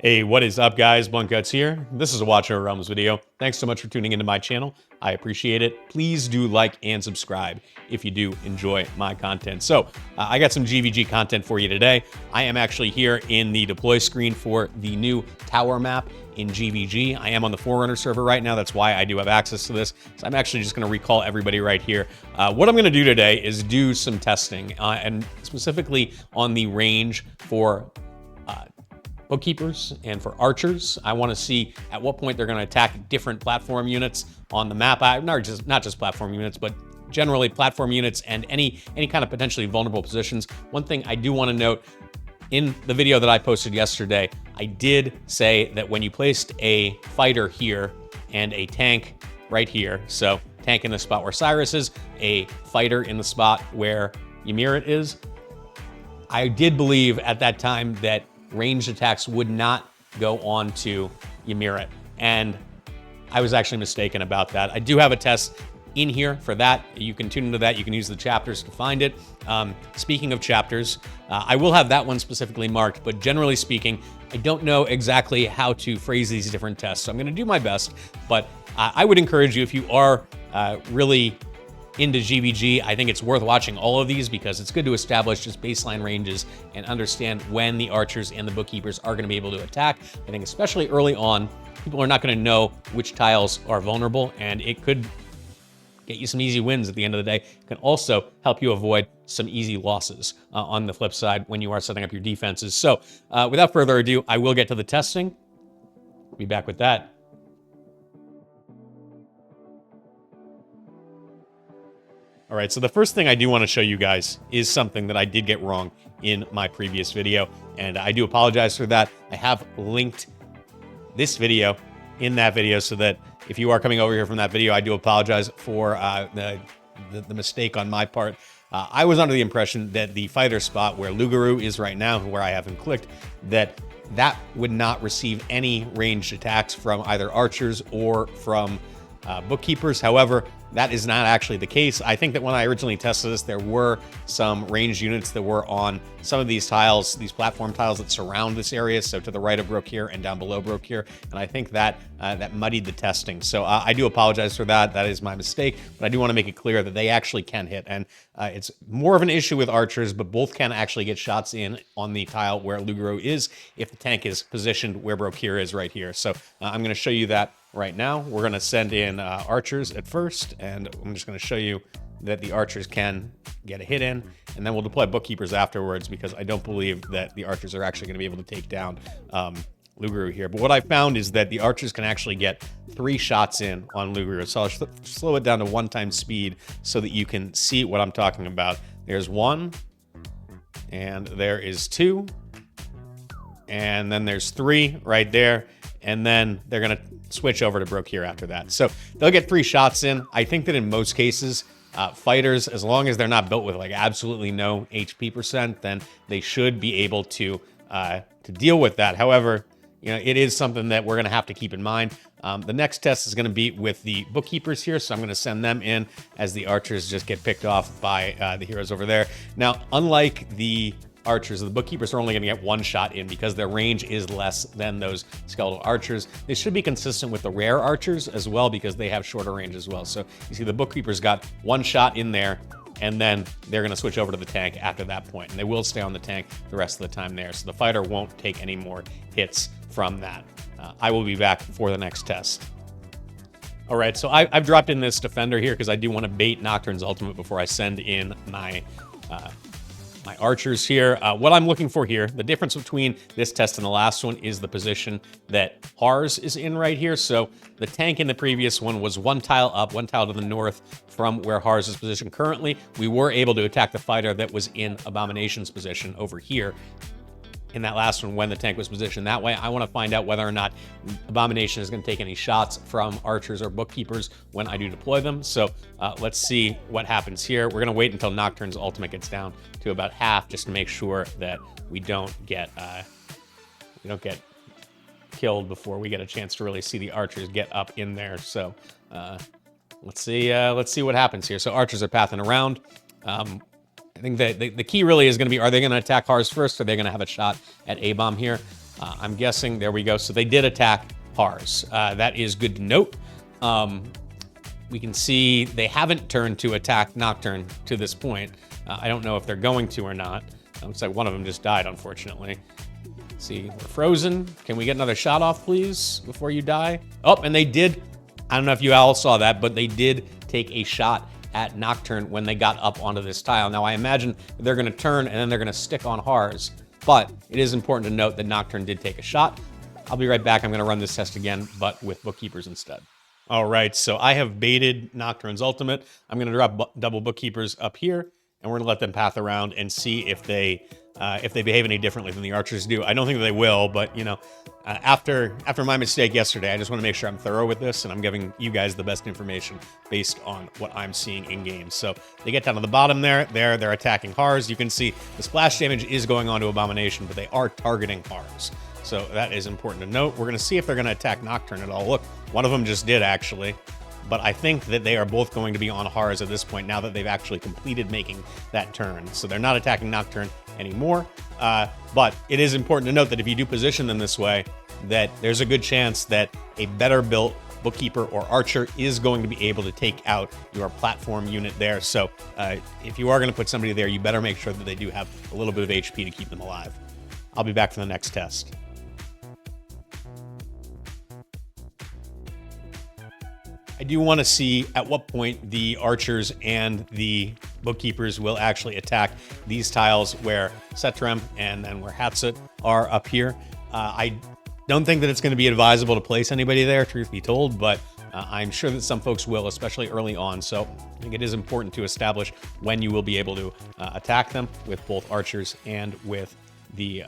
Hey, what is up, guys? Blunt Guts here. This is a Watch Over Realms video. Thanks so much for tuning into my channel. I appreciate it. Please do like and subscribe if you do enjoy my content. So, I got some GvG content for you today. I am actually here in the deploy screen for the new tower map in GvG. I am on the Forerunner server right now. That's why I do have access to this. So I'm actually just going to recall everybody right here. What I'm going to do today is do some testing, and specifically on the range for bookkeepers and for archers. I want to see at what point they're going to attack different platform units on the map. Not just platform units, but generally platform units and any kind of potentially vulnerable positions. One thing I do want to note, in the video that I posted yesterday, I did say that when you placed a fighter here and a tank right here, so tank in the spot where Cyrus is, a fighter in the spot where Ymir is, I did believe at that time that ranged attacks would not go on to Ymir, and I was actually mistaken about that. I do have a test in here for that. You can tune into that. You can use the chapters to find it. Speaking of chapters, I will have that one specifically marked, but generally speaking, I don't know exactly how to phrase these different tests, so I'm going to do my best, but I would encourage you, if you are really into GvG, I think it's worth watching all of these because it's good to establish just baseline ranges and understand when the archers and the bookkeepers are going to be able to attack. I think especially early on, people are not going to know which tiles are vulnerable, and it could get you some easy wins at the end of the day. It can also help you avoid some easy losses on the flip side when you are setting up your defenses. So without further ado, I will get to the testing. I'll be back with that. All right, so the first thing I do want to show you guys is something that I did get wrong in my previous video, and I do apologize for that. I have linked this video in that video so that if you are coming over here from that video, I do apologize for the mistake on my part. I was under the impression that the fighter spot where Lugaru is right now, where I have him clicked, that would not receive any ranged attacks from either archers or from bookkeepers. However, that is not actually the case. I think that when I originally tested this, there were some ranged units that were on some of these tiles, these platform tiles that surround this area, so to the right of Brokir and down below Brokir, and I think that that muddied the testing. So I do apologize for that. That is my mistake, but I do want to make it clear that they actually can hit, and it's more of an issue with archers, but both can actually get shots in on the tile where Lugaro is if the tank is positioned where Brokir is right here. So I'm going to show you that right now. We're going to send in archers at first, and I'm just going to show you that the archers can get a hit in, and then we'll deploy bookkeepers afterwards because I don't believe that the archers are actually going to be able to take down Lugaro here. But what I found is that the archers can actually get 3 shots in on Lugaro. So I'll slow it down to 1 times speed so that you can see what I'm talking about. There's 1, and there is 2, and then there's 3 right there, and then they're going to switch over to Brokir after that. So they'll get 3 shots in. I think that in most cases, fighters, as long as they're not built with like absolutely no HP percent, then they should be able to deal with that. However, you know, it is something that we're going to have to keep in mind. The next test is going to be with the bookkeepers here, so I'm going to send them in as the archers just get picked off by the heroes over there. Now, unlike the archers, the bookkeepers are only going to get 1 shot in because their range is less than those skeletal archers. They should be consistent with the rare archers as well because they have shorter range as well. So you see the bookkeepers got 1 shot in there, and then they're going to switch over to the tank after that point, and they will stay on the tank the rest of the time there. So the fighter won't take any more hits from that. I will be back for the next test. All right, so I've dropped in this defender here because I do want to bait Nocturne's ultimate before I send in my my archers here. What I'm looking for here, the difference between this test and the last one is the position that Hars is in right here. So the tank in the previous one was 1 tile up, 1 tile to the north from where Hars is positioned currently. We were able to attack the fighter that was in Abomination's position over here in that last one when the tank was positioned that way. I want to find out whether or not Abomination is going to take any shots from archers or bookkeepers when I do deploy them. So let's see what happens here. We're going to wait until Nocturne's ultimate gets down to about half just to make sure that we don't get killed before we get a chance to really see the archers get up in there. So let's see what happens here. So archers are pathing around. I think that the key really is going to be, are they going to attack Hars first, or are they going to have a shot at A-bomb here? I'm guessing, there we go. So they did attack Hars. That is good to note. We can see they haven't turned to attack Nocturne to this point. I don't know if they're going to or not. Looks like one of them just died, unfortunately. Let's see, we're frozen. Can we get another shot off, please, before you die? Oh, and they did. I don't know if you all saw that, but they did take a shot at Nocturne when they got up onto this tile. Now, I imagine they're going to turn and then they're going to stick on Hars, but it is important to note that Nocturne did take a shot. I'll be right back. I'm going to run this test again, but with Bookkeepers instead. All right, so I have baited Nocturne's ultimate. I'm going to drop double Bookkeepers up here, and we're going to let them path around and see if they behave any differently than the archers do. I don't think that they will, but, you know, after my mistake yesterday, I just want to make sure I'm thorough with this, and I'm giving you guys the best information based on what I'm seeing in-game. So they get down to the bottom there. They're attacking Hars. You can see the splash damage is going on to Abomination, but they are targeting Hars. So that is important to note. We're going to see if they're going to attack Nocturne at all. Look, one of them just did, actually. But I think that they are both going to be on Hars at this point now that they've actually completed making that turn. So they're not attacking Nocturne anymore. But it is important to note that if you do position them this way, that there's a good chance that a better built Bookkeeper or Archer is going to be able to take out your platform unit there. So if you are going to put somebody there, you better make sure that they do have a little bit of HP to keep them alive. I'll be back for the next test. I do want to see at what point the archers and the bookkeepers will actually attack these tiles where Cetrem and then where Hatset are up here. I don't think that it's going to be advisable to place anybody there, truth be told, but I'm sure that some folks will, especially early on. So I think it is important to establish when you will be able to attack them with both archers and with the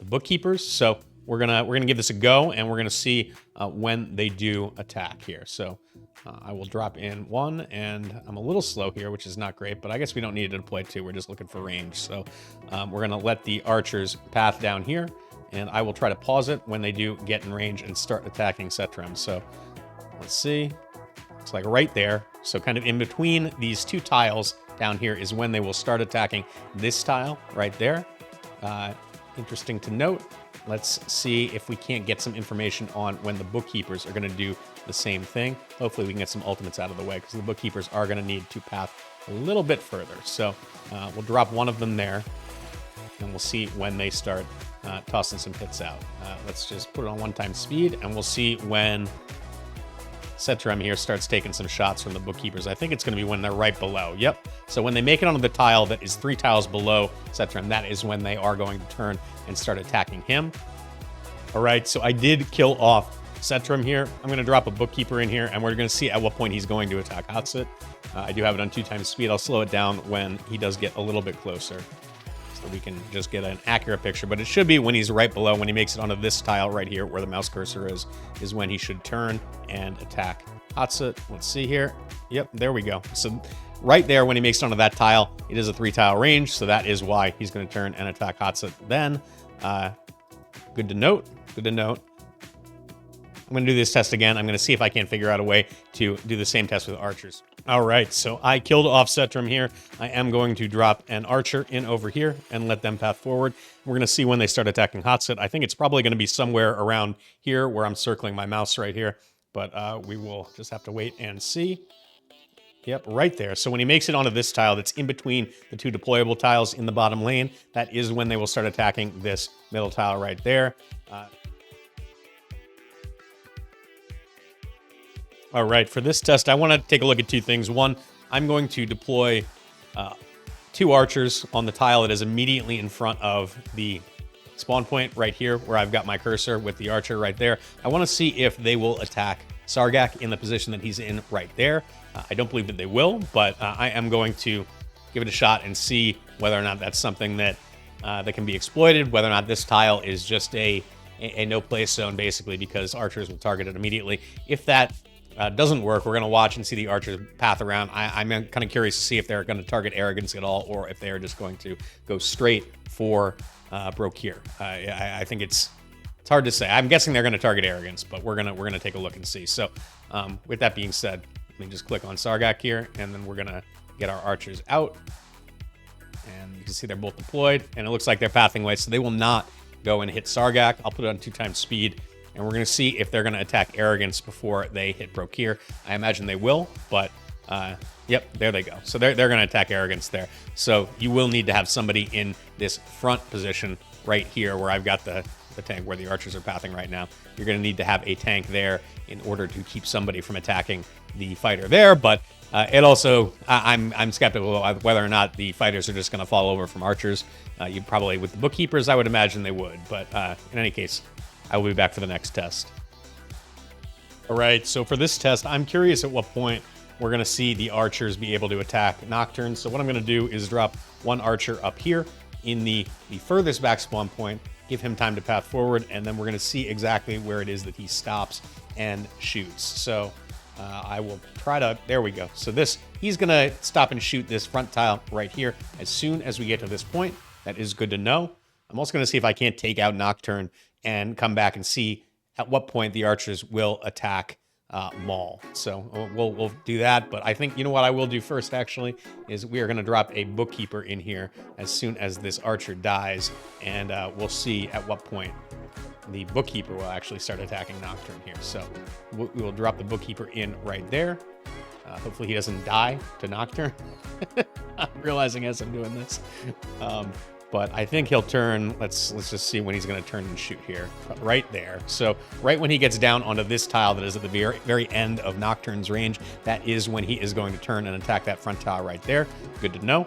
bookkeepers. So we're gonna give this a go, and we're gonna see when they do attack here. So I will drop in one, and I'm a little slow here, which is not great, but I guess we don't need to deploy two. We're just looking for range. So we're gonna let the archers path down here, and I will try to pause it when they do get in range and start attacking Cetrem. So let's see. It's like right there. So kind of in between these two tiles down here is when they will start attacking this tile right there. Interesting to note. Let's see if we can't get some information on when the bookkeepers are going to do the same thing. Hopefully we can get some ultimates out of the way, because the bookkeepers are going to need to path a little bit further. So we'll drop one of them there, and we'll see when they start tossing some hits out. Let's just put it on 1x speed, and we'll see when Cetrem here starts taking some shots from the bookkeepers. I think it's going to be when they're right below. Yep. So when they make it onto the tile that is 3 tiles below Cetrem, that is when they are going to turn and start attacking him. All right, so I did kill off Cetrem here. I'm going to drop a bookkeeper in here, and we're going to see at what point he's going to attack Hatset. I do have it on 2x speed. I'll slow it down when he does get a little bit closer, so we can just get an accurate picture. But it should be when he's right below, when he makes it onto this tile right here where the mouse cursor is when he should turn and attack Hatset. Let's see here. Yep, there we go. So right there when he makes it onto that tile, it is a 3-tile range, so that is why he's going to turn and attack Hatset then. Good to note. Good to note. I'm going to do this test again. I'm going to see if I can figure out a way to do the same test with archers. All right, so I killed off Cetrem here. I am going to drop an archer in over here and let them path forward. We're going to see when they start attacking Hatset. I think it's probably going to be somewhere around here where I'm circling my mouse right here, but we will just have to wait and see. Yep, right there. So when he makes it onto this tile that's in between the 2 deployable tiles in the bottom lane, that is when they will start attacking this middle tile right there. All right, for this test, I want to take a look at 2 things. One, I'm going to deploy 2 archers on the tile that is immediately in front of the spawn point right here where I've got my cursor with the archer right there. I want to see if they will attack Sargak in the position that he's in right there. I don't believe that they will, but I am going to give it a shot and see whether or not that's something that that can be exploited, whether or not this tile is just a no-play zone, basically, because archers will target it immediately. If that doesn't work, we're going to watch and see the archers path around. I'm kind of curious to see if they're going to target Arrogance at all, or if they are just going to go straight for Brokir. I think it's hard to say. I'm guessing they're going to target Arrogance, but we're gonna take a look and see. So with that being said, let me just click on Sargak here, and then we're gonna get our archers out. And you can see they're both deployed, and it looks like they're pathing away, so they will not go and hit Sargak. I'll put it on 2x speed, and we're going to see if they're going to attack Arrogance before they hit Brokir. I imagine they will, but yep, there they go. So they're going to attack Arrogance there. So you will need to have somebody in this front position right here where I've got the tank where the archers are pathing right now. You're going to need to have a tank there in order to keep somebody from attacking the fighter there, but it also, I'm skeptical of whether or not the fighters are just going to fall over from archers. You probably, with the bookkeepers, I would imagine they would, but in any case, I will be back for the next test. All right, so for this test, I'm curious at what point we're going to see the archers be able to attack Nocturne. So what I'm going to do is drop one archer up here in the furthest back spawn point, give him time to path forward, and then we're going to see exactly where it is that he stops and shoots. So I will try to, there we go. So he's going to stop and shoot this front tile right here as soon as we get to this point. That is good to know. I'm also going to see if I can't take out Nocturne and come back and see at what point the archers will attack Maul. So we'll do that. But I think, you know what I will do first, actually, is we are going to drop a bookkeeper in here as soon as this archer dies. And we'll see at what point the bookkeeper will actually start attacking Nocturne here. So we will drop the bookkeeper in right there. Hopefully he doesn't die to Nocturne. I'm realizing as I'm doing this. But I think he'll turn, let's just see when he's going to turn and shoot here. Right there. So right when he gets down onto this tile that is at the very, very end of Nocturne's range, that is when he is going to turn and attack that front tile right there. Good to know.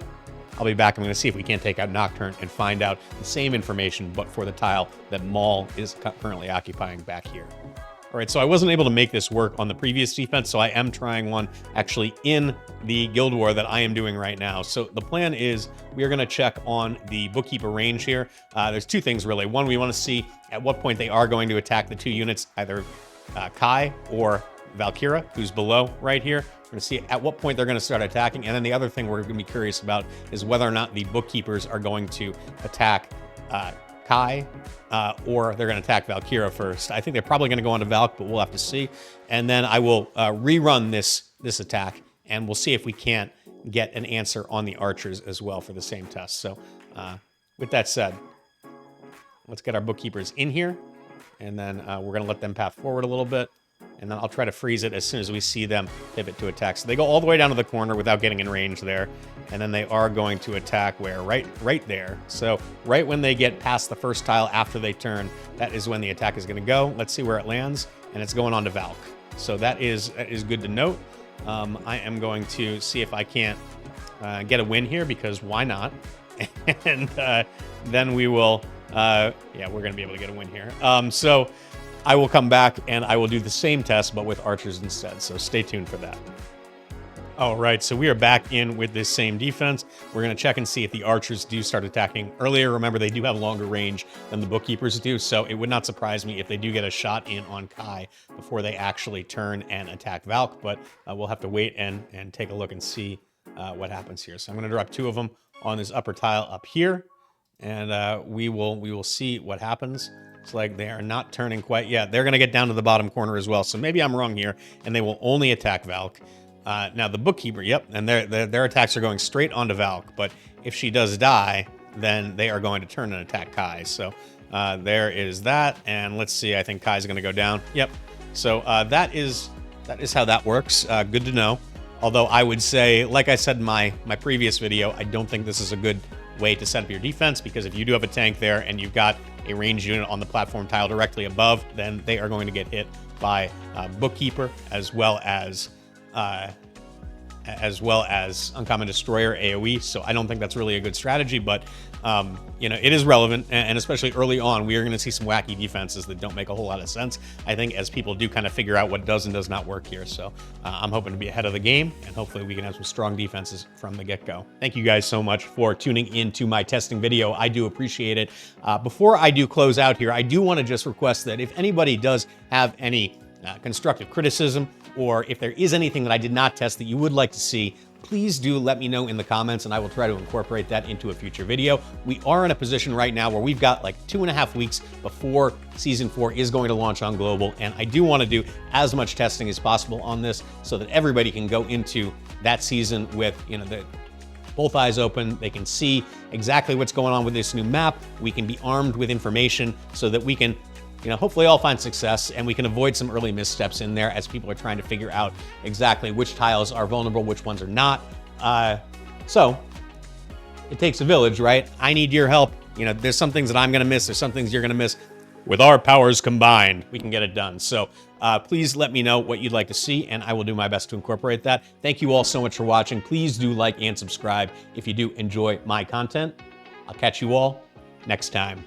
I'll be back. I'm going to see if we can't take out Nocturne and find out the same information, but for the tile that Maul is currently occupying back here. All right, so I wasn't able to make this work on the previous defense, so I am trying one actually in the Guild War that I am doing right now. So the plan is we are going to check on the bookkeeper range here. There's two things, really. One, we want to see at what point they are going to attack the two units, either Kai or Valkyra, who's below right here. We're going to see at what point they're going to start attacking. And then the other thing we're going to be curious about is whether or not the bookkeepers are going to attack Kai, or they're going to attack Valkyra first. I think they're probably going to go on to Valk, but we'll have to see. And then I will rerun this attack, and we'll see if we can't get an answer on the archers as well for the same test. So with that said, let's get our bookkeepers in here, and then we're going to let them path forward a little bit. And then I'll try to freeze it as soon as we see them pivot to attack. So they go all the way down to the corner without getting in range there. And then they are going to attack where? Right there. So right when they get past the first tile after they turn, that is when the attack is going to go. Let's see where it lands. And it's going on to Valk. So that is good to note. I am going to see if I can't get a win here, because why not? And then we will... yeah, we're going to be able to get a win here. So I will come back and I will do the same test, but with archers instead. So stay tuned for that. All right, so we are back in with this same defense. We're going to check and see if the archers do start attacking earlier. Remember, they do have longer range than the bookkeepers do, so it would not surprise me if they do get a shot in on Kai before they actually turn and attack Valk, but we'll have to wait and take a look and see what happens here. So I'm going to drop two of them on this upper tile up here, and we will see what happens. It's like they are not turning quite yet. They're going to get down to the bottom corner as well. So maybe I'm wrong here, and they will only attack Valk. Now the bookkeeper, yep, and their attacks are going straight onto Valk. But if she does die, then they are going to turn and attack Kai. So there is that, and let's see. I think Kai's going to go down. Yep. So that is how that works. Good to know. Although I would say, like I said in my previous video, I don't think this is a good way to set up your defense, because if you do have a tank there and you've got a ranged unit on the platform tile directly above, then they are going to get hit by bookkeeper as well as Uncommon Destroyer AoE. So I don't think that's really a good strategy, but you know, it is relevant, and especially early on, we are going to see some wacky defenses that don't make a whole lot of sense, I think, as people do kind of figure out what does and does not work here. So I'm hoping to be ahead of the game, and hopefully we can have some strong defenses from the get-go. Thank you guys so much for tuning into my testing video. I do appreciate it. Before I do close out here, I do want to just request that if anybody does have any constructive criticism, or if there is anything that I did not test that you would like to see, please do let me know in the comments, and I will try to incorporate that into a future video. We are in a position right now where we've got like 2.5 weeks before Season 4 is going to launch on Global, and I do want to do as much testing as possible on this so that everybody can go into that season with, you know, both eyes open. They can see exactly what's going on with this new map. We can be armed with information so that we can, hopefully all find success, and we can avoid some early missteps in there as people are trying to figure out exactly which tiles are vulnerable, which ones are not. So it takes a village, right? I need your help. There's some things that I'm gonna miss. There's some things you're gonna miss. With our powers combined, we can get it done. So please let me know what you'd like to see, and I will do my best to incorporate that. Thank you all so much for watching. Please do like and subscribe if you do enjoy my content. I'll catch you all next time.